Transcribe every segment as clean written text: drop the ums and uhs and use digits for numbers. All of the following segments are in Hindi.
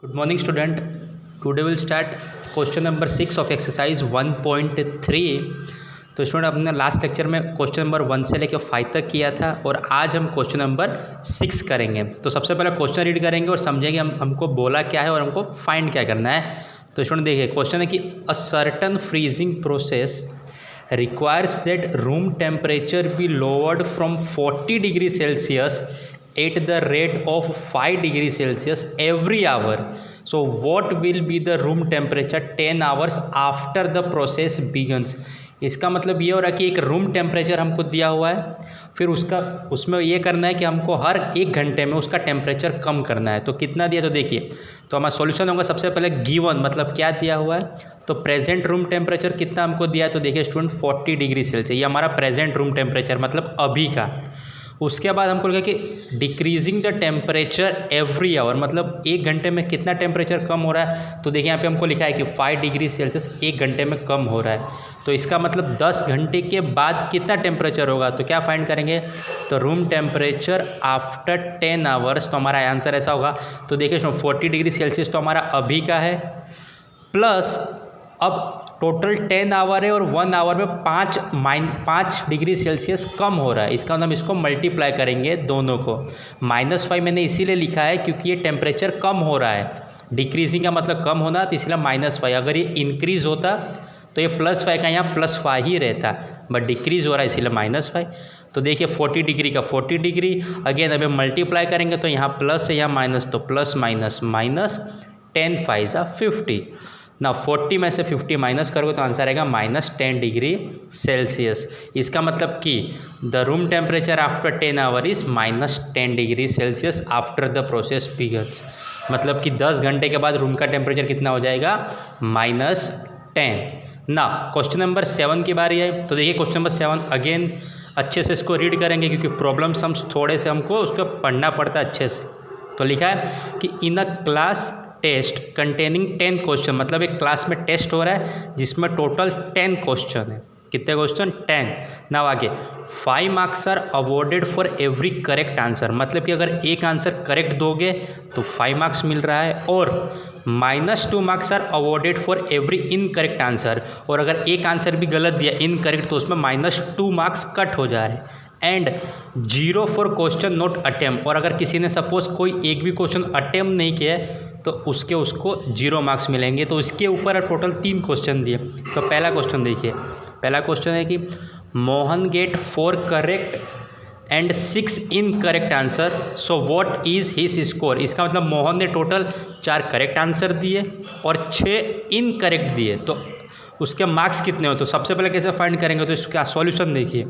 Good morning, student. Today we'll start question number 6 of exercise 1.3. तो स्टूडेंट अपने लास्ट लेक्चर में क्वेश्चन नंबर 1 से लेकर 5 तक किया था और आज हम क्वेश्चन नंबर 6 करेंगे। तो सबसे पहले क्वेश्चन रीड करेंगे और समझेंगे हमको बोला क्या है और हमको फाइंड क्या करना है। तो स्टूडेंट देखिए, क्वेश्चन है कि a certain freezing process requires that room temperature be lowered from 40 degree Celsius at the rate of 5 degree Celsius every hour. So what will be the room temperature 10 hours after the process begins? इसका मतलब ये हो रहा है कि एक रूम टेम्परेचर हमको दिया हुआ है, फिर उसमें ये करना है कि हमको हर 1 घंटे में उसका टेम्परेचर कम करना है। तो कितना दिया, तो देखिए, तो हमारा सॉल्यूशन होगा सबसे पहले गिवन, मतलब क्या दिया हुआ है, तो प्रेजेंट रूम टेम्परेचर कितना हमको दिया है, तो देखिए स्टूडेंट 40 डिग्री सेल्सियस, ये हमारा प्रेजेंट रूम टेम्परेचर मतलब अभी का। उसके बाद हमको लगा कि decreasing the temperature every hour, मतलब 1 घंटे में कितना टेम्परेचर कम हो रहा है, तो देखिए यहाँ पे हमको लिखा है कि 5 डिग्री सेल्सियस 1 घंटे में कम हो रहा है। तो इसका मतलब 10 घंटे के बाद कितना टेम्परेचर होगा, तो क्या फाइंड करेंगे, तो रूम टेम्परेचर आफ्टर 10 आवर्स। तो हमारा आंसर ऐसा होगा, तो देखिए 40 डिग्री सेल्सियस तो हमारा अभी का है, प्लस अब टोटल 10 आवर है और 1 आवर में 5 डिग्री सेल्सियस कम हो रहा है। इसका मतलब हम इसको मल्टीप्लाई करेंगे दोनों को। -5 मैंने इसीलिए लिखा है क्योंकि ये टेम्परेचर कम हो रहा है, डिक्रीजिंग का मतलब कम होना, तो इसलिए -5। अगर ये इंक्रीज़ होता तो ये +5 का यहाँ +5 ही रहता, बट डिक्रीज़ हो रहा है इसीलिए -5। तो देखिए 40 डिग्री का 40 डिग्री, अगेन अभी मल्टीप्लाई करेंगे तो यहाँ प्लस है यहाँ माइनस, तो प्लस माइनस माइनस 10 5 50 ना, 40 में से 50 माइनस करोगे तो आंसर आएगा -10 डिग्री सेल्सियस। इसका मतलब कि the room temperature after 10 our is -10 degree Celsius after the process begins. मतलब कि 10 घंटे के बाद रूम का टेम्परेचर कितना हो जाएगा, -10 ना। क्वेश्चन नंबर 7 की बारी है। तो देखिए क्वेश्चन नंबर 7 अगेन अच्छे से इसको रीड करेंगे क्योंकि प्रॉब्लम्स हम थोड़े से हमको उसको पढ़ना पड़ता है अच्छे से। तो लिखा है कि in a class test containing 10 question, मतलब एक क्लास में टेस्ट हो रहा है जिसमें टोटल 10 क्वेश्चन है। कितने क्वेश्चन, 10। ना आगे 5 marks are awarded for every correct answer, मतलब कि अगर एक आंसर करेक्ट दोगे तो 5 मार्क्स मिल रहा है, और -2 marks are awarded for every incorrect answer, और अगर एक आंसर भी गलत दिया इनकरेक्ट तो उसमें -2 मार्क्स कट हो जा रहे हैं, and 0 for question not attempt, और अगर किसी ने सपोज कोई एक भी क्वेश्चन अटेम्प्ट नहीं किया है तो उसको 0 मार्क्स मिलेंगे। तो इसके ऊपर टोटल 3 क्वेश्चन दिए। तो पहला क्वेश्चन देखिए, पहला क्वेश्चन है कि Mohan get 4 correct and 6 incorrect answer, so what is his score. इसका मतलब मोहन ने टोटल 4 करेक्ट आंसर दिए और 6 इनकरेक्ट दिए, तो उसके मार्क्स कितने हो। तो सबसे पहले कैसे फाइंड करेंगे, तो इसका सॉल्यूशन देखिए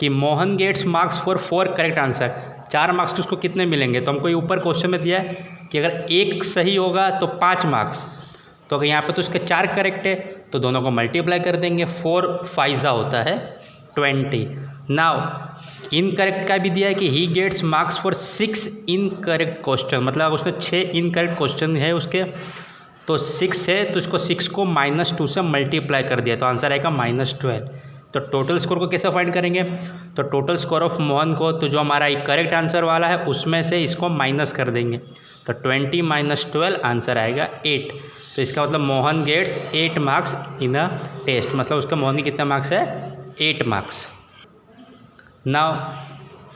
कि Mohan gets marks for 4 correct answer, 4 marks तो उसको कितने मिलेंगे, तो हमको ये ऊपर क्वेश्चन में दिया है कि अगर एक सही होगा तो 5 मार्क्स, तो अगर यहाँ पे तो इसके 4 करेक्ट है तो दोनों को मल्टीप्लाई कर देंगे, 4 5 होता है 20। नाउ इनकरेक्ट का भी दिया है कि he gets marks for 6 incorrect question, मतलब उसने 6 इनकरेक्ट क्वेश्चन है उसके, तो 6 है तो इसको 6 को -2 से मल्टीप्लाई कर दिया, तो आंसर आएगा -12। तो टोटल स्कोर को कैसे फाइंड करेंगे, तो टोटल स्कोर ऑफ मोहन को, तो जो हमारा एक करेक्ट आंसर वाला है उसमें से इसको माइनस कर देंगे, तो 20 - 12 आंसर आएगा 8। तो इसका मतलब Mohan gets 8 marks in a test, मतलब उसका मोहन के कितना मार्क्स है, 8 मार्क्स। नाउ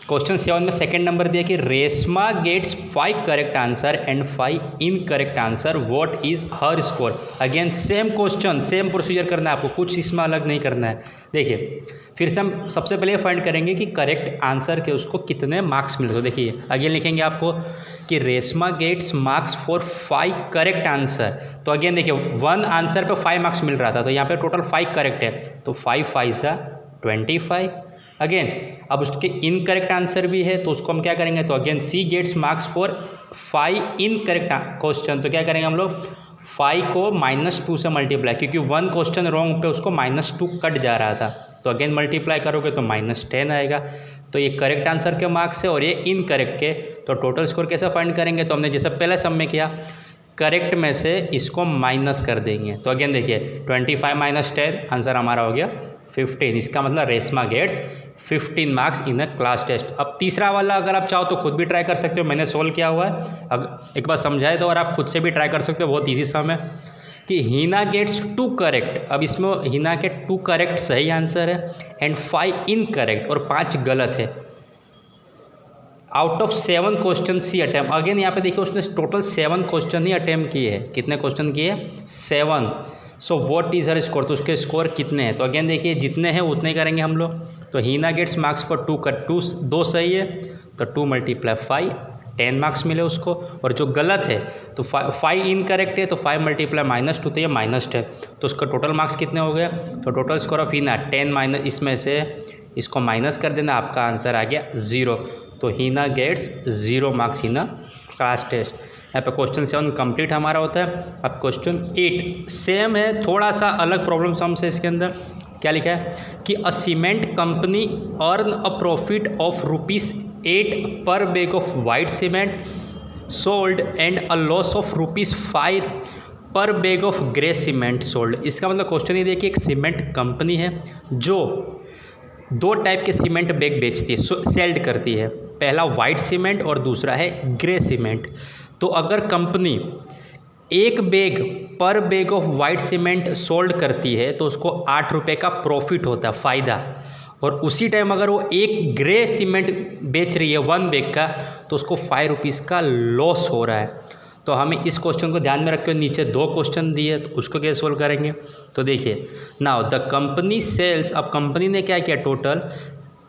क्वेश्चन 7 में सेकंड नंबर दिया कि Reshma gets 5 correct answer and 5 incorrect answer, what is her score. Again same question, same procedure करना है आपको, कुछ इसमें अलग नहीं करना है। देखिए फिर से हम सबसे पहले फाइंड करेंगे कि करेक्ट आंसर के उसको कितने मार्क्स मिले। तो देखिए अगेन लिखेंगे आपको कि Reshma gets marks for 5 correct answer, तो अगेन देखिए 1 आंसर पे 5 मार्क्स मिल रहा था, तो यहाँ पे टोटल 5 करेक्ट है, तो 5 5 25। अगेन अब उसके इनकरेक्ट आंसर भी है तो उसको हम क्या करेंगे, तो again she gets marks for 5 incorrect question, तो क्या करेंगे हम लोग 5 को -2 से मल्टीप्लाई, क्योंकि 1 क्वेश्चन रॉन्ग पे उसको -2 कट जा रहा था, तो अगेन मल्टीप्लाई करोगे तो -10 आएगा। तो ये करेक्ट आंसर के मार्क्स है और ये इनकरेक्ट के, तो टोटल स्कोर कैसे फाइंड करेंगे, तो हमने जैसे पहले सम में किया, करेक्ट में से इसको माइनस कर देंगे। तो अगेन देखिए 25 - 10 आंसर हमारा हो गया 15। इसका मतलब Reshma gets 15 marks in a class test. अब तीसरा वाला अगर आप चाहो तो खुद भी ट्राई कर सकते हो, मैंने सोल्व किया हुआ है, अब एक बार समझाए तो, और आप खुद से भी ट्राई कर सकते हो, बहुत ईजी सम है कि हीना गेट्स 2 करेक्ट। अब इसमें हीना के 2 करेक्ट सही आंसर है एंड 5 इनकरेक्ट और 5 गलत है। Out of 7 question she attempt, again यहाँ पे देखिए उसने टोटल 7 क्वेश्चन ही अटैम्प्ट किए हैं। कितने क्वेश्चन किए? 7। So what is her score, तो उसके स्कोर कितने हैं? तो अगेन देखिए जितने हैं उतने करेंगे हम लोग। तो हीना गेट्स मार्क्स फॉर 2 सही है, तो 2 × 5 10 मार्क्स मिले उसको। और जो गलत है तो 5 इनकरेक्ट है, तो 5 × -2 तो ये -10, तो उसका टोटल मार्क्स कितने हो गए? तो total score of Heena 10 minus, इसमें से इसको माइनस कर देना, आपका आंसर आ गया 0। तो Heena gets 0 marks in a class test. यहाँ पे क्वेश्चन 7 कंप्लीट हमारा होता है। अब क्वेश्चन 8 सेम है, थोड़ा सा अलग प्रॉब्लम सम्स है इसके अंदर। क्या लिखा है कि a cement company earn a profit of ₹8 per bag of white cement sold and a loss of ₹5 per bag of grey cement sold. इसका मतलब क्वेश्चन ये देखिए, एक सीमेंट कंपनी है जो 2 टाइप के सीमेंट बैग बेचती है, सेल्ड करती है। पहला वाइट सीमेंट और दूसरा है ग्रे सीमेंट। तो अगर कंपनी 1 बैग पर bag of white cement sold करती है तो उसको ₹8 का प्रॉफिट होता है, फ़ायदा। और उसी टाइम अगर वो 1 ग्रे सीमेंट बेच रही है 1 बैग का, तो उसको ₹5 का लॉस हो रहा है। तो हमें इस क्वेश्चन को ध्यान में रख के नीचे 2 क्वेश्चन दिए, तो उसको कैसे सोल्व करेंगे? तो देखिए नाउ द कंपनी सेल्स, अब कंपनी ने क्या किया, total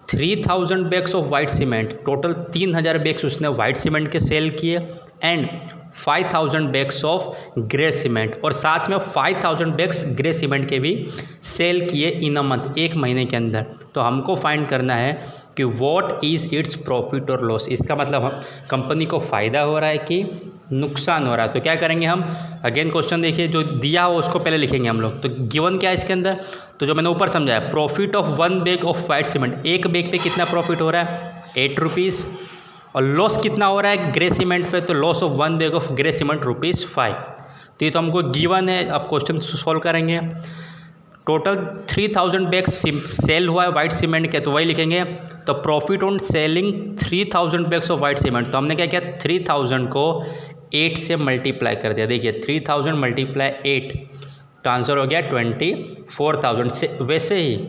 3000 bags of white cement, total 3000 bags उसने वाइट सीमेंट के सेल किए and 5000 bags of grey cement, और साथ में 5000 बैग्स ग्रे सीमेंट के भी सेल किए इन अ मंथ, 1 महीने के अंदर। तो हमको फाइंड करना है कि व्हाट इज़ इट्स प्रॉफिट और लॉस। इसका मतलब हम कंपनी को फ़ायदा हो रहा है कि नुकसान हो रहा है। तो क्या करेंगे हम, अगेन क्वेश्चन देखिए, जो दिया हो उसको पहले लिखेंगे हम लोग। तो गिवन क्या है इसके अंदर, तो जो मैंने ऊपर समझाया, profit of 1 bag of white cement, 1 bag पे कितना प्रॉफिट हो रहा है? ₹8। और लॉस कितना हो रहा है ग्रे सीमेंट पे? तो loss of 1 bag of grey cement ₹5। तो ये तो हमको गिवन है। अब क्वेश्चन सॉल्व करेंगे। टोटल 3000 बैग्स सेल हुआ है वाइट सीमेंट के, तो वही लिखेंगे। तो profit on selling 3000 bags of white cement, तो हमने क्या किया, 3000 को 8 से मल्टीप्लाई कर दिया। देखिए 3000 × 8, तो आंसर हो गया 24,000। से वैसे ही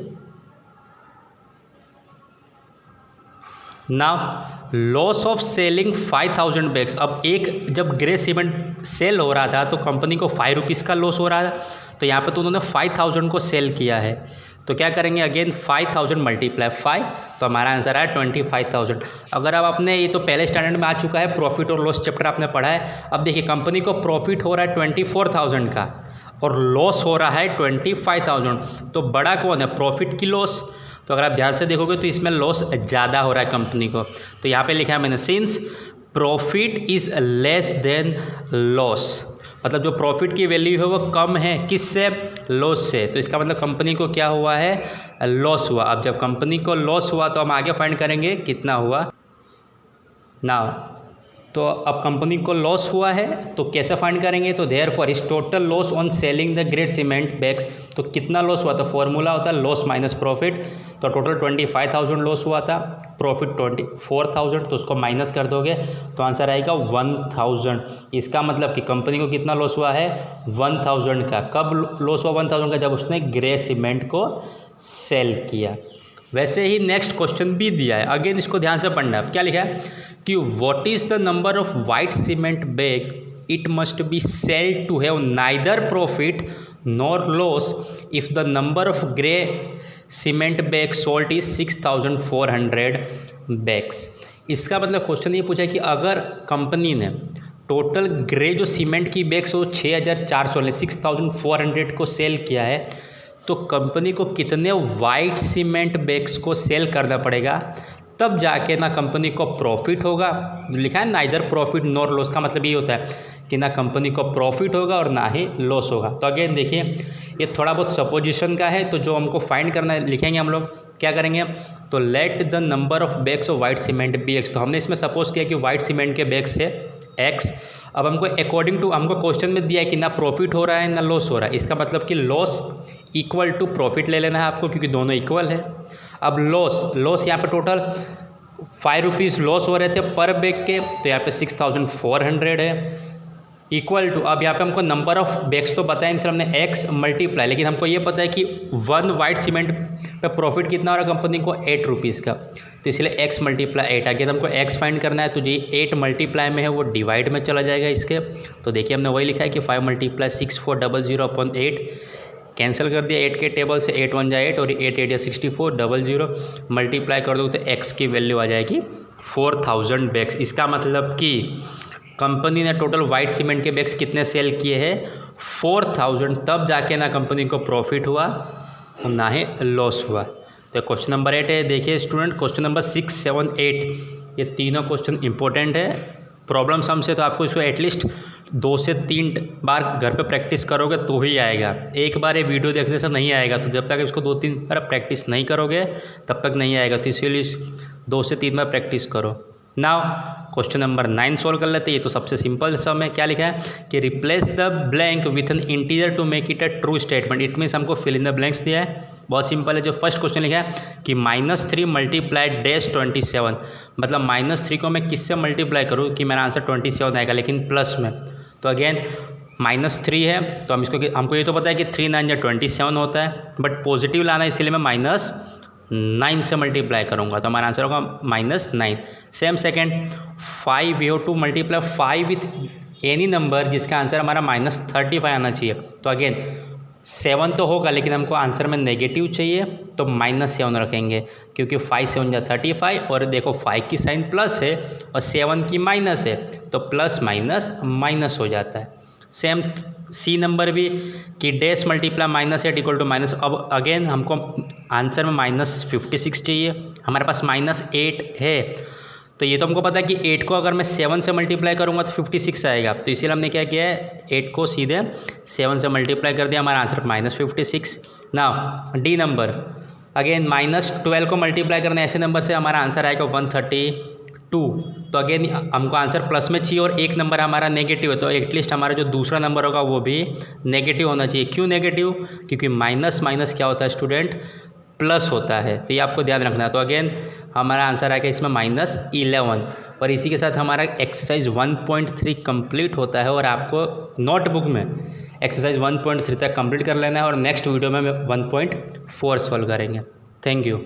now loss of selling 5000 bags, अब एक जब ग्रे सीमेंट सेल हो रहा था तो कंपनी को ₹5 का लॉस हो रहा था, तो यहाँ पे तो उन्होंने 5000 को सेल किया है। तो क्या करेंगे, अगेन 5000 × 5, तो हमारा आंसर है 25,000। अगर अब आपने, ये तो पहले स्टैंडर्ड में आ चुका है, प्रॉफिट और लॉस चैप्टर आपने पढ़ा है। अब देखिए कंपनी को प्रॉफिट हो रहा है 24,000 का और लॉस हो रहा है 25,000, तो बड़ा कौन है, प्रॉफिट की लॉस? तो अगर आप ध्यान से देखोगे तो इसमें लॉस ज़्यादा हो रहा है कंपनी को। तो यहाँ पे लिखा है मैंने, since profit is less than loss, मतलब जो प्रॉफिट की वैल्यू है वो कम है, किससे? लॉस से। तो इसका मतलब कंपनी को क्या हुआ है, लॉस हुआ। अब जब कंपनी को लॉस हुआ तो हम आगे फाइंड करेंगे कितना हुआ ना। तो अब कंपनी को लॉस हुआ है तो कैसे फाइंड करेंगे, तो therefore is total loss on selling the grade cement bags, तो कितना लॉस हुआ, तो फॉर्मूला होता है लॉस माइनस प्रॉफिट। तो टोटल 25,000 लॉस हुआ था, प्रॉफिट 24,000, तो उसको माइनस कर दोगे तो आंसर आएगा 1000। इसका मतलब कि कंपनी को कितना लॉस हुआ है, 1000 का। कब लॉस हुआ 1000 का, जब उसने ग्रे सीमेंट को सेल किया। वैसे ही नेक्स्ट क्वेश्चन भी दिया है, अगेन इसको ध्यान से पढ़ना है। क्या लिखा है कि what is the number of white cement bag it must be sold to have neither profit nor loss if the number of grey cement bag sold is 6400 bags. इसका मतलब क्वेश्चन ये पूछा कि अगर कंपनी ने टोटल ग्रे जो सीमेंट की बैग्स वो 6400 को सेल किया है, तो कंपनी को कितने वाइट सीमेंट बैग्स को सेल करना पड़ेगा, तब जाके ना कंपनी को प्रॉफिट होगा। लिखा है नाइदर प्रॉफिट नॉर लॉस, का मतलब ये होता है कि ना कंपनी को प्रॉफिट होगा और ना ही लॉस होगा। तो अगेन देखिए ये थोड़ा बहुत सपोजिशन का है, तो जो हमको फाइंड करना है लिखेंगे हम लोग, क्या करेंगे, तो let the number of bags of white cement be X. तो हमने इसमें सपोज किया कि वाइट सीमेंट के बैग्स है एक्स। अब हमको अकॉर्डिंग टू, हमको क्वेश्चन में दिया है कि ना प्रॉफिट हो रहा है ना लॉस हो रहा है, इसका मतलब कि लॉस इक्वल टू प्रॉफिट ले लेना है आपको, क्योंकि दोनों इक्वल है। अब लॉस यहाँ पे टोटल 5 रुपीज़ लॉस हो रहे थे पर बैग के, तो यहाँ पे 6400 है इक्वल टू, अब यहाँ पे हमको नंबर ऑफ बैग्स तो बताया इनसे हमने x मल्टीप्लाई, लेकिन हमको ये पता है कि 1 वाइट सीमेंट पे प्रॉफिट कितना हो रहा है कंपनी को 8 रुपीज़ का, तो इसलिए x मल्टीप्लाई 8 अगेन हमको x फाइंड करना है, तो जो 8 मल्टीप्लाई में है वो डिवाइड में चला जाएगा इसके, तो देखिए हमने वही लिखा है कि 5 मल्टीप्लाई 6400 कैंसिल कर दिया 8 के टेबल से, 8 1 जा 8 और 8 8 या 6400 मल्टीप्लाई कर दो तो x की वैल्यू आ जाएगी 4000 बैग्स। इसका मतलब कि कंपनी ने टोटल वाइट सीमेंट के बैग्स कितने सेल किए हैं 4000, तब जाके ना कंपनी को प्रॉफिट हुआ और ना ही लॉस हुआ। तो क्वेश्चन नंबर 8 है। देखिए स्टूडेंट क्वेश्चन नंबर 6, 7, 8 ये तीनों क्वेश्चन इंपॉर्टेंट है। प्रॉब्लम सम से तो आपको इसको एटलीस्ट 2 से 3 बार घर पे प्रैक्टिस करोगे तो ही आएगा, एक बार ये वीडियो देखने से नहीं आएगा, तो जब तक इसको 2-3 बार प्रैक्टिस नहीं करोगे तब तक नहीं आएगा, तो इसीलिए 2 से 3 बार प्रैक्टिस करो। नाउ क्वेश्चन नंबर 9 सॉल्व कर लेते हैं। ये तो सबसे सिंपल सम है। क्या लिखा है कि replace the blank with an integer to make it a true statement. It means हमको फिल इन द ब्लैंक्स दिया है, बहुत सिंपल है। जो फर्स्ट क्वेश्चन लिखा है कि -3 मल्टीप्लाई डैश 27, मतलब -3 को मैं किससे मल्टीप्लाई करूँ कि मेरा आंसर 27 आएगा, लेकिन प्लस में। तो अगेन -3 है तो हम इसको, हमको ये तो पता है कि 3 9 या 27 होता है, बट पॉजिटिव लाना है इसलिए मैं -9 से मल्टीप्लाई करूँगा, तो हमारा आंसर होगा -9। Same second 5 we have to multiply 5 with any number जिसका आंसर हमारा -35 आना चाहिए। तो अगेन 7 तो होगा लेकिन हमको आंसर में नेगेटिव चाहिए, तो -7 रखेंगे, क्योंकि 5 7 जा 35 और देखो 5 की साइन प्लस है और 7 की माइनस है, तो प्लस माइनस माइनस हो जाता है। सेम सी नंबर भी कि dash multiply -8 equal to minus, अब अगेन हमको आंसर में -56 चाहिए, हमारे पास -8 है, तो ये तो हमको पता है कि 8 को अगर मैं 7 से मल्टीप्लाई करूँगा तो 56 आएगा, तो इसीलिए हमने क्या किया है 8 को सीधे 7 से मल्टीप्लाई कर दिया, हमारा answer -56। Now D number again -12 को मल्टीप्लाई करना ऐसे नंबर से, हमारा आंसर आएगा 132। तो अगेन हमको आंसर प्लस में चाहिए और एक नंबर हमारा नेगेटिव है, तो एटलीस्ट हमारा जो दूसरा नंबर होगा वो भी नेगेटिव होना चाहिए। क्यों नेगेटिव? क्योंकि माइनस माइनस क्या होता है स्टूडेंट, प्लस होता है, तो ये आपको ध्यान रखना है। तो अगेन हमारा आंसर आएगा इसमें -11, और इसी के साथ हमारा एक्सरसाइज 1.3 कंप्लीट होता है, और आपको नोटबुक में एक्सरसाइज 1.3 तक कंप्लीट कर लेना है, और नेक्स्ट वीडियो में 1.4 सॉल्व करेंगे। Thank you.